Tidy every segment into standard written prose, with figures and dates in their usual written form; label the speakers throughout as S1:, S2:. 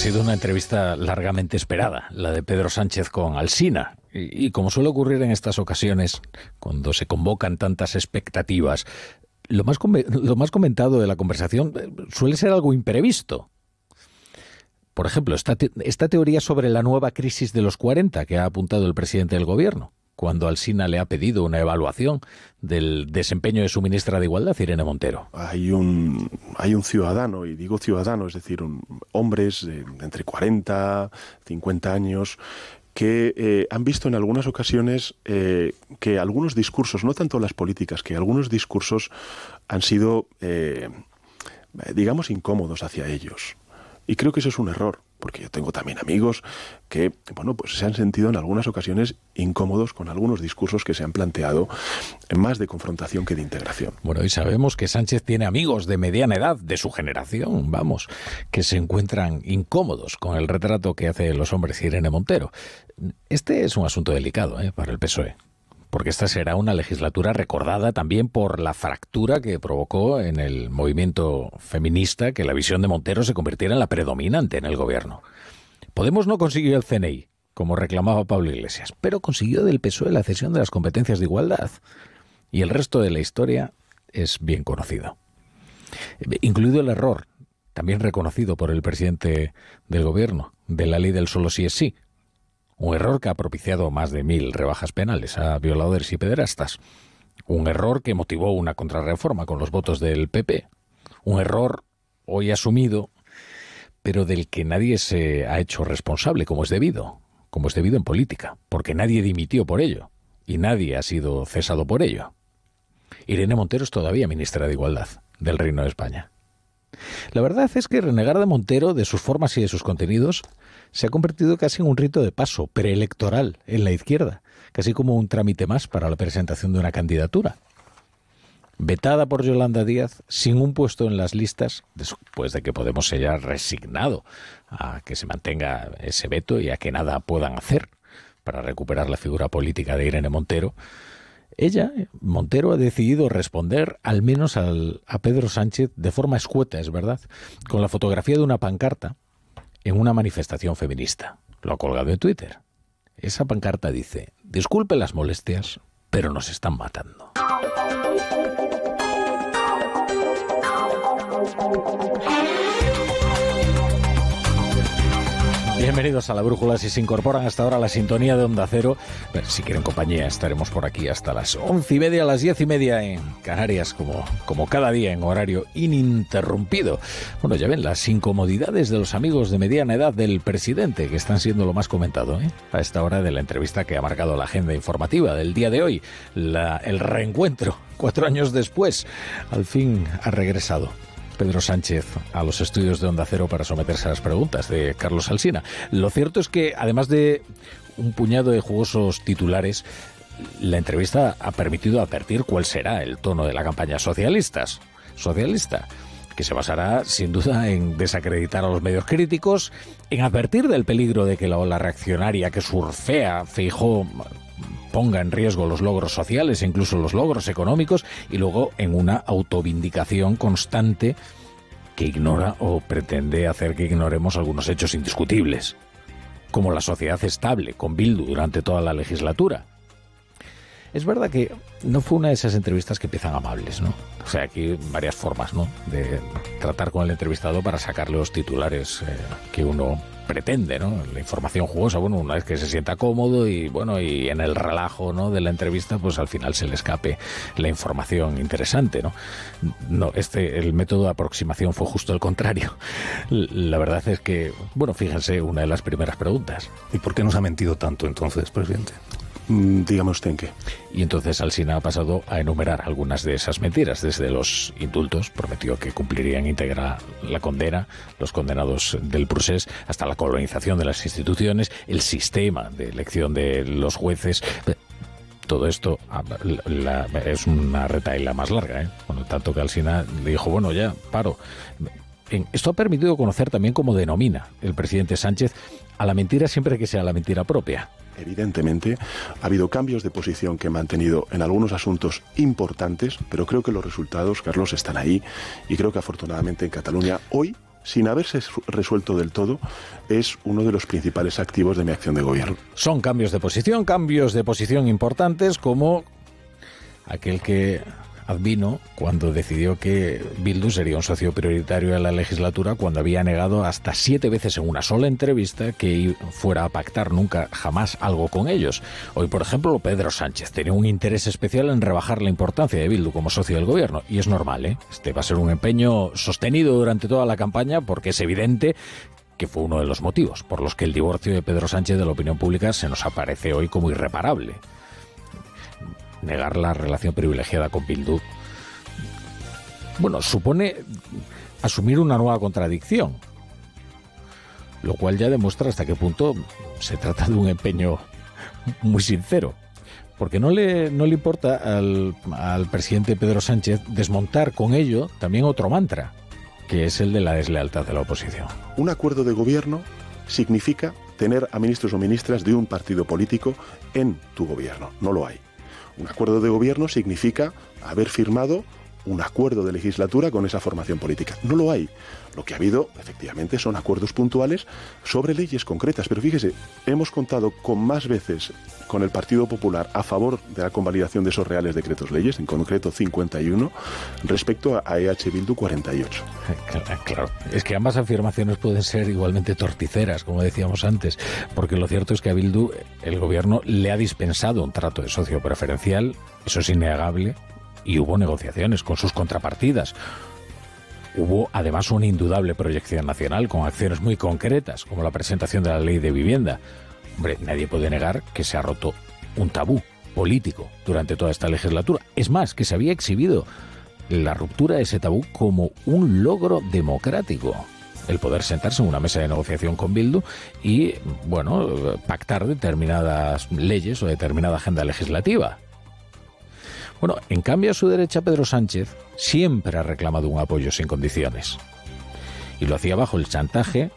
S1: sido una entrevista largamente esperada, la de Pedro Sánchez con Alsina. Y como suele ocurrir en estas ocasiones, cuando se convocan tantas expectativas, lo más comentado de la conversación suele ser algo imprevisto. Por ejemplo, esta teoría sobre la nueva crisis de los 40 que ha apuntado el presidente del gobierno, cuando Alsina le ha pedido una evaluación del desempeño de su ministra de Igualdad, Irene Montero.
S2: Hay un ciudadano, y digo ciudadano, es decir, hombres de entre 40, 50 años, que han visto en algunas ocasiones que algunos discursos, no tanto las políticas, que algunos discursos han sido, digamos, incómodos hacia ellos. Y creo que eso es un error, porque yo tengo también amigos que, bueno, pues se han sentido en algunas ocasiones incómodos con algunos discursos que se han planteado más de confrontación que de integración.
S1: Bueno, y sabemos que Sánchez tiene amigos de mediana edad, de su generación, vamos, que se encuentran incómodos con el retrato que hace de los hombres Irene Montero. Este es un asunto delicado, para el PSOE. Porque esta será una legislatura recordada también por la fractura que provocó en el movimiento feminista que la visión de Montero se convirtiera en la predominante en el gobierno. Podemos no consiguió el CNI, como reclamaba Pablo Iglesias, pero consiguió del PSOE la cesión de las competencias de igualdad. Y el resto de la historia es bien conocido. Incluido el error, también reconocido por el presidente del gobierno, de la ley del solo sí es sí. Un error que ha propiciado más de 1.000 rebajas penales a violadores y pederastas. Un error que motivó una contrarreforma con los votos del PP. Un error hoy asumido, pero del que nadie se ha hecho responsable, como es debido en política, porque nadie dimitió por ello y nadie ha sido cesado por ello. Irene Montero es todavía ministra de Igualdad del Reino de España. La verdad es que renegar de Montero, de sus formas y de sus contenidos, se ha convertido casi en un rito de paso preelectoral en la izquierda, casi como un trámite más para la presentación de una candidatura. Vetada por Yolanda Díaz, sin un puesto en las listas, después de que Podemos se haya resignado a que se mantenga ese veto y a que nada puedan hacer para recuperar la figura política de Irene Montero, Montero, ha decidido responder al menos a Pedro Sánchez de forma escueta, es verdad, con la fotografía de una pancarta en una manifestación feminista. Lo ha colgado en Twitter. Esa pancarta dice: disculpe las molestias, pero nos están matando. Bienvenidos a La Brújula. Si se incorporan hasta ahora a la sintonía de Onda Cero, si quieren compañía, estaremos por aquí hasta las 11:30, las 10:30 en Canarias, como cada día en horario ininterrumpido. Bueno, ya ven las incomodidades de los amigos de mediana edad del presidente, que están siendo lo más comentado a esta hora de la entrevista que ha marcado la agenda informativa del día de hoy. El reencuentro, 4 años después, al fin ha regresado Pedro Sánchez a los estudios de Onda Cero para someterse a las preguntas de Carlos Alsina. Lo cierto es que, además de un puñado de jugosos titulares, la entrevista ha permitido advertir cuál será el tono de la campaña socialista, que se basará sin duda en desacreditar a los medios críticos, en advertir del peligro de que la ola reaccionaria que surfea Feijóo ponga en riesgo los logros sociales e incluso los logros económicos, y luego en una autovindicación constante que ignora o pretende hacer que ignoremos algunos hechos indiscutibles, como la sociedad estable con Bildu durante toda la legislatura. Es verdad que no fue una de esas entrevistas que empiezan amables, ¿no? O sea, aquí hay varias formas, ¿no?, de tratar con el entrevistado para sacarle los titulares que uno pretende, ¿no? La información jugosa, bueno, una vez que se sienta cómodo y bueno, y en el relajo, ¿no?, de la entrevista, pues al final se le escape la información interesante, ¿no? No, el método de aproximación fue justo el contrario. La verdad es que, bueno, fíjense, una de las primeras preguntas.
S3: ¿Y por qué nos ha mentido tanto entonces, presidente?
S2: Dígame usted en qué.
S1: Y entonces Alsina ha pasado a enumerar algunas de esas mentiras, desde los indultos, prometió que cumplirían íntegra la condena, los condenados del procés, hasta la colonización de las instituciones, el sistema de elección de los jueces. Todo esto es una retahíla más larga, Bueno, tanto que Alsina dijo, bueno, ya, paro. Esto ha permitido conocer también cómo denomina el presidente Sánchez a la mentira siempre que sea la mentira propia.
S2: Evidentemente, ha habido cambios de posición que he mantenido en algunos asuntos importantes, pero creo que los resultados, Carlos, están ahí, y creo que afortunadamente en Cataluña hoy sin haberse resuelto del todo, es uno de los principales activos de mi acción de gobierno.
S1: Son cambios de posición importantes, como aquel que advino cuando decidió que Bildu sería un socio prioritario en la legislatura, cuando había negado hasta 7 veces en una sola entrevista que fuera a pactar nunca jamás algo con ellos. Hoy, por ejemplo, Pedro Sánchez tenía un interés especial en rebajar la importancia de Bildu como socio del gobierno, y es normal, ¿eh? Este va a ser un empeño sostenido durante toda la campaña, porque es evidente que fue uno de los motivos por los que el divorcio de Pedro Sánchez de la opinión pública se nos aparece hoy como irreparable. Negar la relación privilegiada con Bildu, bueno, supone asumir una nueva contradicción, lo cual ya demuestra hasta qué punto se trata de un empeño muy sincero, porque no le importa al presidente Pedro Sánchez desmontar con ello también otro mantra, que es el de la deslealtad de la oposición.
S2: Un acuerdo de gobierno significa tener a ministros o ministras de un partido político en tu gobierno. No lo hay. Un acuerdo de gobierno significa haber firmado un acuerdo de legislatura con esa formación política. No lo hay. Lo que ha habido, efectivamente, son acuerdos puntuales sobre leyes concretas. Pero fíjese, hemos contado con más veces con el Partido Popular a favor de la convalidación de esos reales decretos leyes, en concreto 51, respecto a EH Bildu 48.
S1: Claro, es que ambas afirmaciones pueden ser igualmente torticeras, como decíamos antes, porque lo cierto es que a Bildu el gobierno le ha dispensado un trato de socio preferencial, eso es innegable, y hubo negociaciones con sus contrapartidas. Hubo además una indudable proyección nacional con acciones muy concretas, como la presentación de la ley de vivienda. Hombre, nadie puede negar que se ha roto un tabú político durante toda esta legislatura. Es más, que se había exhibido la ruptura de ese tabú como un logro democrático. El poder sentarse en una mesa de negociación con Bildu y, bueno, pactar determinadas leyes o determinada agenda legislativa. Bueno, en cambio a su derecha Pedro Sánchez siempre ha reclamado un apoyo sin condiciones. Y lo hacía bajo el chantaje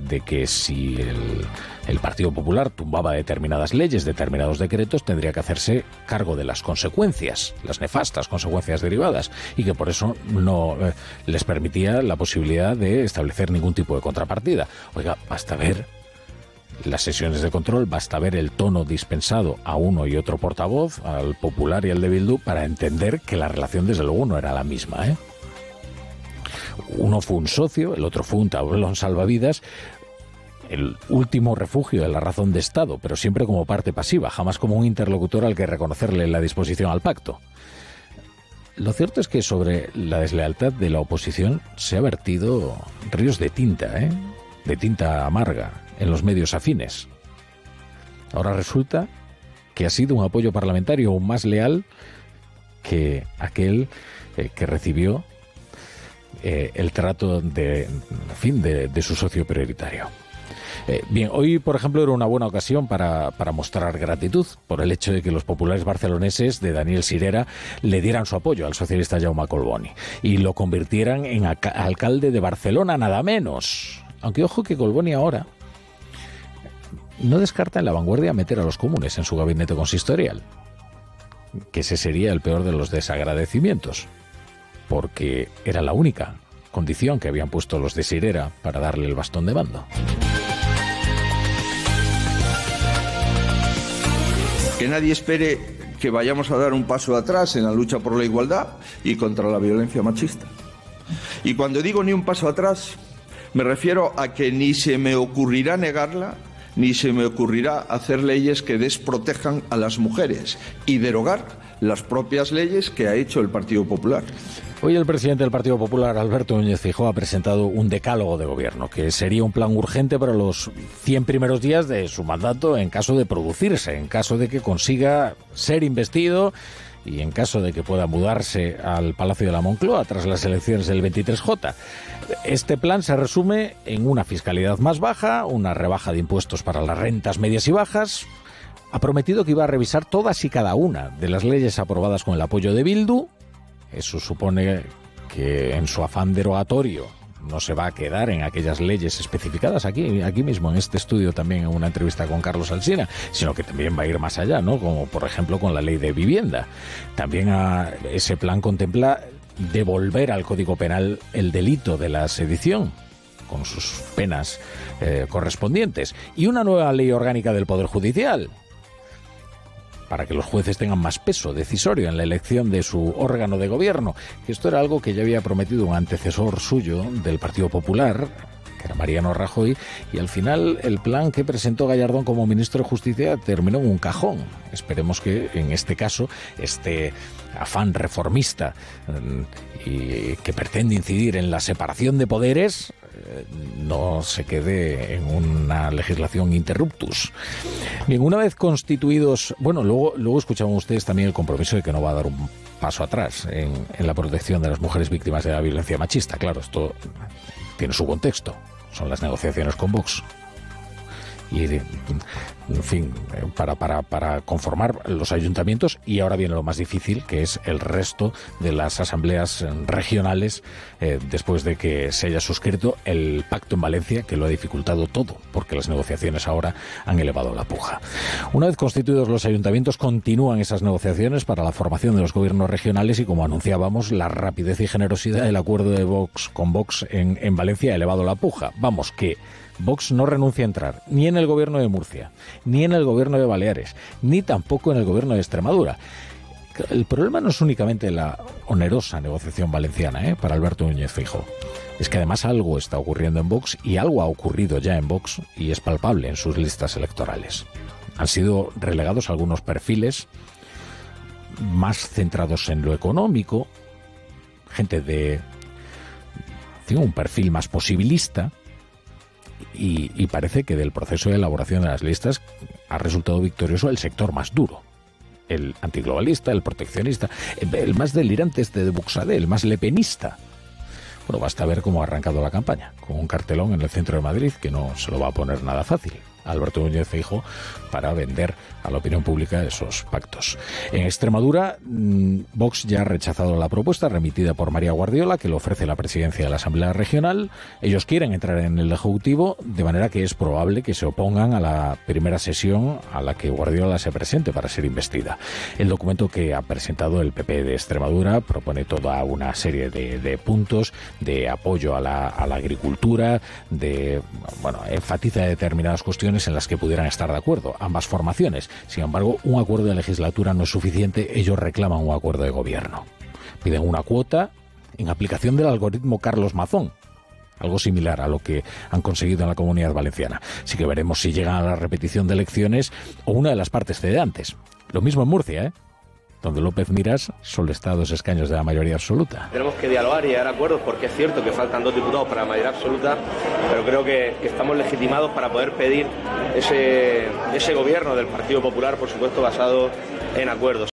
S1: de que si el Partido Popular tumbaba determinadas leyes, determinados decretos, tendría que hacerse cargo de las consecuencias, las nefastas consecuencias derivadas, y que por eso no les permitía la posibilidad de establecer ningún tipo de contrapartida. Oiga, basta ver las sesiones de control, basta ver el tono dispensado a uno y otro portavoz, al Popular y al de Bildu, para entender que la relación desde luego no era la misma, ¿eh? Uno fue un socio, el otro fue un tablón salvavidas, el último refugio de la razón de Estado, pero siempre como parte pasiva, jamás como un interlocutor al que reconocerle la disposición al pacto. Lo cierto es que sobre la deslealtad de la oposición se ha vertido ríos de tinta, de tinta amarga, en los medios afines. Ahora resulta que ha sido un apoyo parlamentario aún más leal que aquel que recibió el trato de su socio prioritario. Bien, hoy, por ejemplo, era una buena ocasión para mostrar gratitud por el hecho de que los populares barceloneses de Daniel Sirera le dieran su apoyo al socialista Jaume Collboni y lo convirtieran en alcalde de Barcelona, nada menos. Aunque ojo que Collboni ahora no descarta en La Vanguardia meter a los comunes en su gabinete consistorial, que ese sería el peor de los desagradecimientos, porque era la única condición que habían puesto los de Sirera para darle el bastón de mando.
S4: Que nadie espere que vayamos a dar un paso atrás en la lucha por la igualdad y contra la violencia machista. Y cuando digo ni un paso atrás, me refiero a que ni se me ocurrirá negarla, ni se me ocurrirá hacer leyes que desprotejan a las mujeres y derogar las propias leyes que ha hecho el Partido Popular.
S1: Hoy el presidente del Partido Popular, Alberto Núñez Feijóo, ha presentado un decálogo de gobierno, que sería un plan urgente para los 100 primeros días de su mandato en caso de producirse, en caso de que consiga ser investido y en caso de que pueda mudarse al Palacio de la Moncloa tras las elecciones del 23J. Este plan se resume en una fiscalidad más baja, una rebaja de impuestos para las rentas medias y bajas. Ha prometido que iba a revisar todas y cada una de las leyes aprobadas con el apoyo de Bildu. Eso supone que en su afán derogatorio no se va a quedar en aquellas leyes especificadas aquí mismo en este estudio, también en una entrevista con Carlos Alsina, sino que también va a ir más allá, ¿no? Como por ejemplo con la ley de vivienda. También ese plan contempla devolver al Código Penal el delito de la sedición, con sus penas correspondientes, y una nueva ley orgánica del Poder Judicial, para que los jueces tengan más peso decisorio en la elección de su órgano de gobierno. Esto era algo que ya había prometido un antecesor suyo del Partido Popular, que era Mariano Rajoy, y al final el plan que presentó Gallardón como ministro de Justicia terminó en un cajón. Esperemos que en este caso este afán reformista y que pretende incidir en la separación de poderes no se quede en una legislación interruptus. Bien, una vez constituidos, bueno, luego escuchaban ustedes también el compromiso de que no va a dar un paso atrás en la protección de las mujeres víctimas de la violencia machista. Claro, esto tiene su contexto, son las negociaciones con Vox. Y, en fin, para conformar los ayuntamientos, y ahora viene lo más difícil, que es el resto de las asambleas regionales, después de que se haya suscrito el pacto en Valencia, que lo ha dificultado todo, porque las negociaciones ahora han elevado la puja. Una vez constituidos los ayuntamientos, continúan esas negociaciones para la formación de los gobiernos regionales, y como anunciábamos, la rapidez y generosidad del acuerdo de Vox con Vox en Valencia ha elevado la puja. Vamos, que Vox no renuncia a entrar ni en el gobierno de Murcia, ni en el gobierno de Baleares, ni tampoco en el gobierno de Extremadura. El problema no es únicamente la onerosa negociación valenciana para Alberto Núñez Feijóo. Es que además algo está ocurriendo en Vox, y algo ha ocurrido ya en Vox, y es palpable en sus listas electorales. Han sido relegados algunos perfiles más centrados en lo económico, gente de un perfil más posibilista, y parece que del proceso de elaboración de las listas ha resultado victorioso el sector más duro, el antiglobalista, el proteccionista, el más delirante de Buxadé, el más lepenista. Bueno, basta ver cómo ha arrancado la campaña, con un cartelón en el centro de Madrid que no se lo va a poner nada fácil a Alberto Núñez Feijóo para vender a la opinión pública esos pactos. En Extremadura, Vox ya ha rechazado la propuesta remitida por María Guardiola, que le ofrece la presidencia de la Asamblea Regional. Ellos quieren entrar en el Ejecutivo, de manera que es probable que se opongan a la primera sesión a la que Guardiola se presente para ser investida. El documento que ha presentado el PP de Extremadura propone toda una serie de puntos de apoyo a la agricultura, enfatiza determinadas cuestiones en las que pudieran estar de acuerdo ambas formaciones. Sin embargo, un acuerdo de legislatura no es suficiente. Ellos reclaman un acuerdo de gobierno. Piden una cuota en aplicación del algoritmo Carlos Mazón, algo similar a lo que han conseguido en la Comunidad Valenciana. Así que veremos si llegan a la repetición de elecciones o una de las partes cedantes. Lo mismo en Murcia, donde López Miras solo está a 2 escaños de la mayoría absoluta.
S5: Tenemos que dialogar y llegar a acuerdos, porque es cierto que faltan 2 diputados para la mayoría absoluta, pero creo que estamos legitimados para poder pedir ese gobierno del Partido Popular, por supuesto, basado en acuerdos.